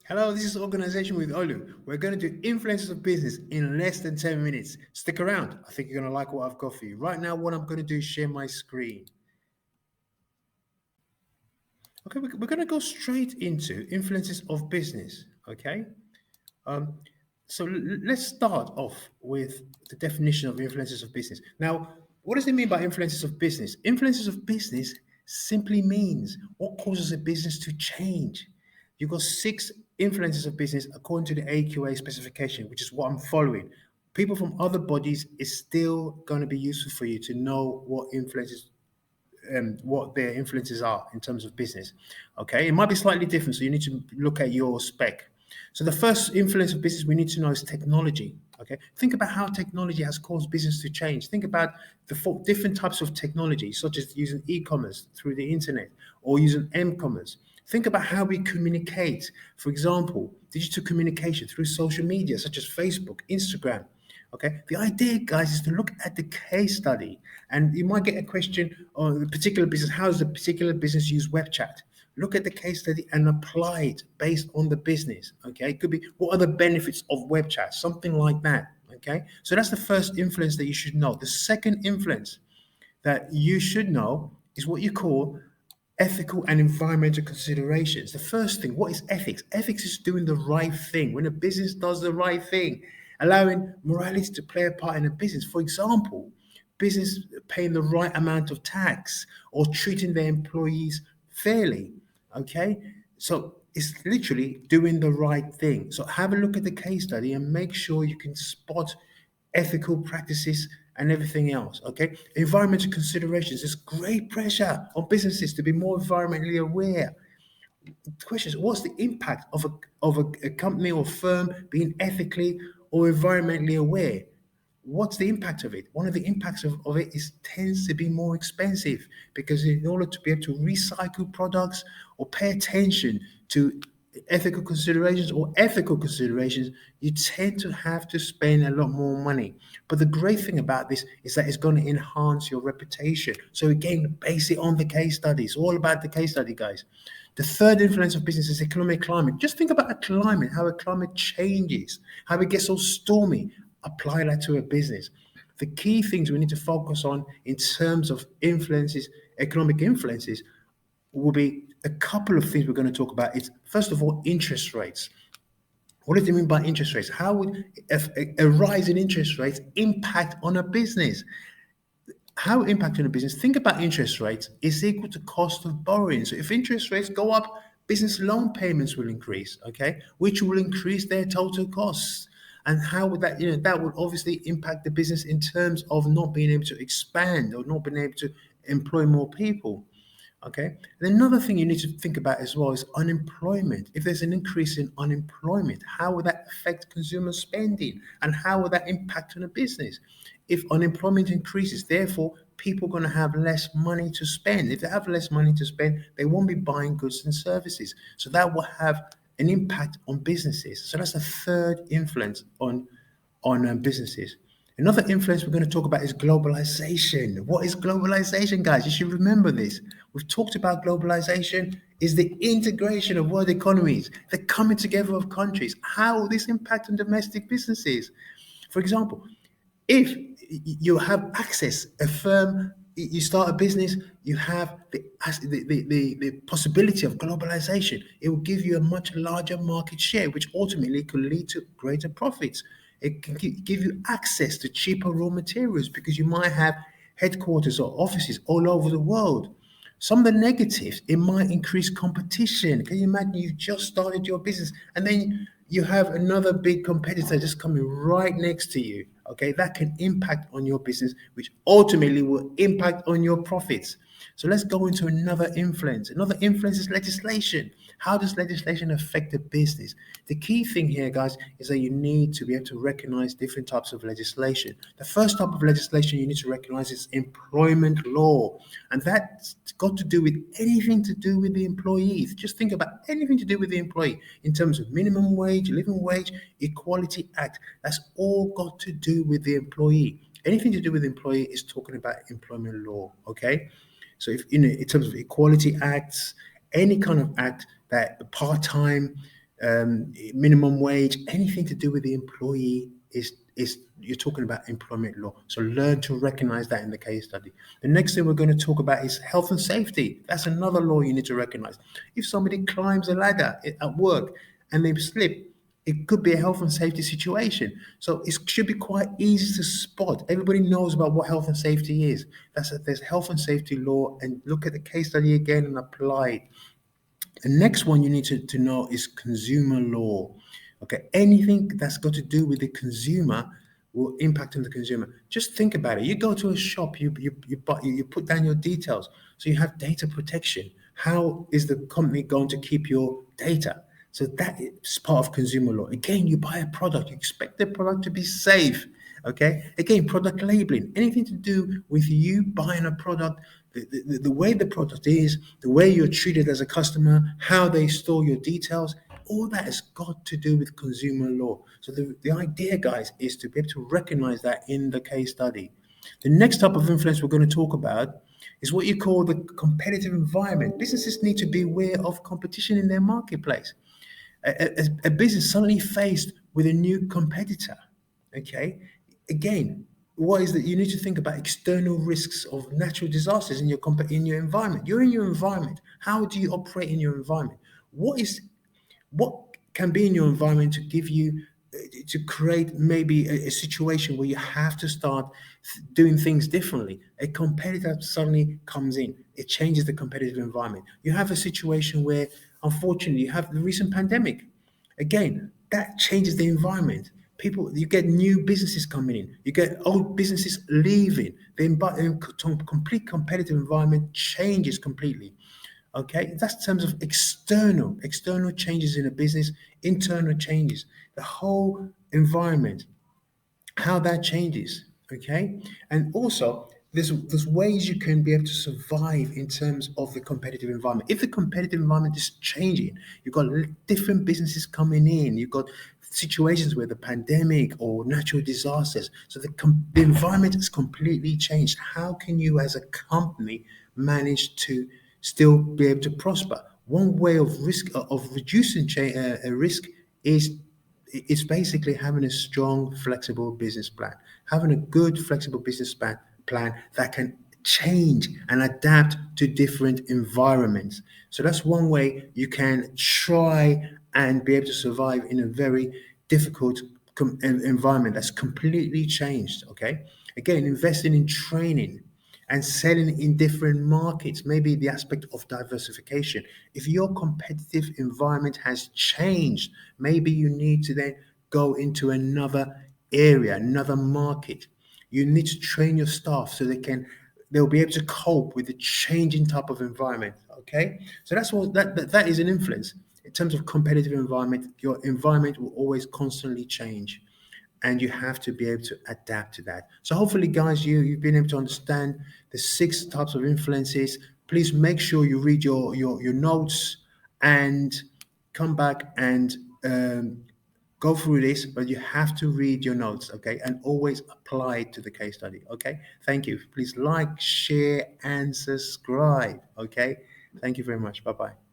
Hello, this is Organization with Olu. We're going to do influences of business in less than 10 minutes. Stick around. I think you're going to like what I've got for you. Right now, what I'm going to do is share my screen. Okay, we're going to go straight into influences of business. Okay, um, so let's start off with the definition of influences of business. Now, what does it mean by influences of business? Influences of business simply means what causes a business to change. You've got six influences of business according to the AQA specification, which is what I'm following. People from other bodies is still going to be useful for you to know what their influences are in terms of business. Okay, it might be slightly different, so you need to look at your spec. So the first influence of business we need to know is technology. Okay, think about how technology has caused business to change. Think about the different types of technology, such as using e-commerce through the internet or using m-commerce. Think about how we communicate. For example, digital communication through social media, such as Facebook, Instagram. Okay, the idea, guys, is to look at the case study, and you might get a question on the particular business. How does the particular business use web chat? Look at the case study and apply it based on the business. Okay, it could be what are the benefits of web chat, something like that. Okay, so that's the first influence that you should know. The second influence that you should know is what you call ethical and environmental considerations. The first thing, what is ethics? Ethics is doing the right thing. When a business does the right thing, allowing morality to play a part in a business. For example, business paying the right amount of tax or treating their employees fairly. Okay, so it's literally doing the right thing. So have a look at the case study and make sure you can spot ethical practices and everything else. Okay, environmental considerations. There's great pressure on businesses to be more environmentally aware. The question is, what's the impact of a company or firm being ethically or environmentally aware? What's the impact of it? One of the impacts of it is tends to be more expensive because in order to be able to recycle products or pay attention to ethical considerations, you tend to have to spend a lot more money. But the great thing about this is that it's going to enhance your reputation. So again, base it on the case studies. All about the case study, guys. The third influence of business is economic climate. Just think about a climate, how a climate changes, how it gets so stormy. Apply that to a business. The key things we need to focus on in terms of influences, economic influences, will be a couple of things we're going to talk about. It's first of all interest rates. What does it mean by interest rates? How would a rise in interest rates impact on a business? How it impact on a business? Think about interest rates is equal to cost of borrowing. So if interest rates go up, business loan payments will increase, okay, which will increase their total costs. And how would that, that would obviously impact the business in terms of not being able to expand or not being able to employ more people. Okay. And another thing you need to think about as well is unemployment. If there's an increase in unemployment, how will that affect consumer spending and how will that impact on a business? If unemployment increases, therefore, people are going to have less money to spend. If they have less money to spend, they won't be buying goods and services. So that will have an impact on businesses. So that's the third influence on businesses. Another influence we're going to talk about is globalization. What is globalization, guys? You should remember this. We've talked about globalization is the integration of world economies, the coming together of countries. How will this impact on domestic businesses? For example, if you have access, a firm, you start a business, you have the possibility of globalization. It will give you a much larger market share, which ultimately could lead to greater profits. It can give you access to cheaper raw materials because you might have headquarters or offices all over the world. Some of the negatives, it might increase competition. Can you imagine you just started your business and then you have another big competitor just coming right next to you? Okay, that can impact on your business, which ultimately will impact on your profits. So let's go into another influence. Another influence is legislation. How does legislation affect the business? The key thing here, guys, is that you need to be able to recognize different types of legislation. The first type of legislation you need to recognize is employment law. And that's got to do with anything to do with the employees. Just think about anything to do with the employee in terms of minimum wage, living wage, Equality Act. That's all got to do with the employee. Anything to do with the employee is talking about employment law, okay? So if in terms of equality acts, any kind of act that part-time, minimum wage, anything to do with the employee is you're talking about employment law. So learn to recognize that in the case study. The next thing we're going to talk about is health and safety. That's another law you need to recognize. If somebody climbs a ladder at work and they slip, it could be a health and safety situation. So it should be quite easy to spot. Everybody knows about what health and safety is. There's health and safety law, and look at the case study again and apply it. The next one you need to know is consumer law. Okay, anything that's got to do with the consumer will impact on the consumer. Just think about it. You go to a shop, you put down your details. So you have data protection. How is the company going to keep your data? So that is part of consumer law. Again, you buy a product, you expect the product to be safe. Okay. Again, product labeling, anything to do with you buying a product, the way the product is, the way you're treated as a customer, how they store your details, all that has got to do with consumer law. So the idea, guys, is to be able to recognize that in the case study. The next type of influence we're going to talk about is what you call the competitive environment. Businesses need to be aware of competition in their marketplace. A business suddenly faced with a new competitor. Okay, again, what is that? You need to think about external risks of natural disasters in in your environment. You're in your environment. How do you operate in your environment? What can be in your environment to give you to create maybe a situation where you have to start doing things differently. A competitor suddenly comes in, it changes the competitive environment. You have a situation where unfortunately you have the recent pandemic. Again, that changes the environment. People, you get new businesses coming in, you get old businesses leaving. The complete competitive environment changes completely. Okay, that's in terms of external changes in a business, internal changes, the whole environment, how that changes. Okay, and also there's ways you can be able to survive in terms of the competitive environment. If the competitive environment is changing, you've got different businesses coming in, you've got situations where the pandemic or natural disasters, so the environment has completely changed. How can you as a company manage to still be able to prosper? One way of reducing risk is it's basically having a strong, flexible business plan, having a good, flexible plan that can change and adapt to different environments. So that's one way you can try and be able to survive in a very difficult environment that's completely changed. Okay. Again, investing in training and selling in different markets, maybe the aspect of diversification. If your competitive environment has changed, maybe you need to then go into another area, another market. You need to train your staff so they'll be able to cope with the changing type of environment. Okay, so that's what that is an influence in terms of competitive environment. Your environment will always constantly change, and you have to be able to adapt to that. So hopefully, guys, you've been able to understand the 6 types of influences. Please make sure you read your notes and come back and go through this, but you have to read your notes, okay, and always apply it to the case study. Okay, thank you. Please like, share, and subscribe. Okay, thank you very much. Bye bye.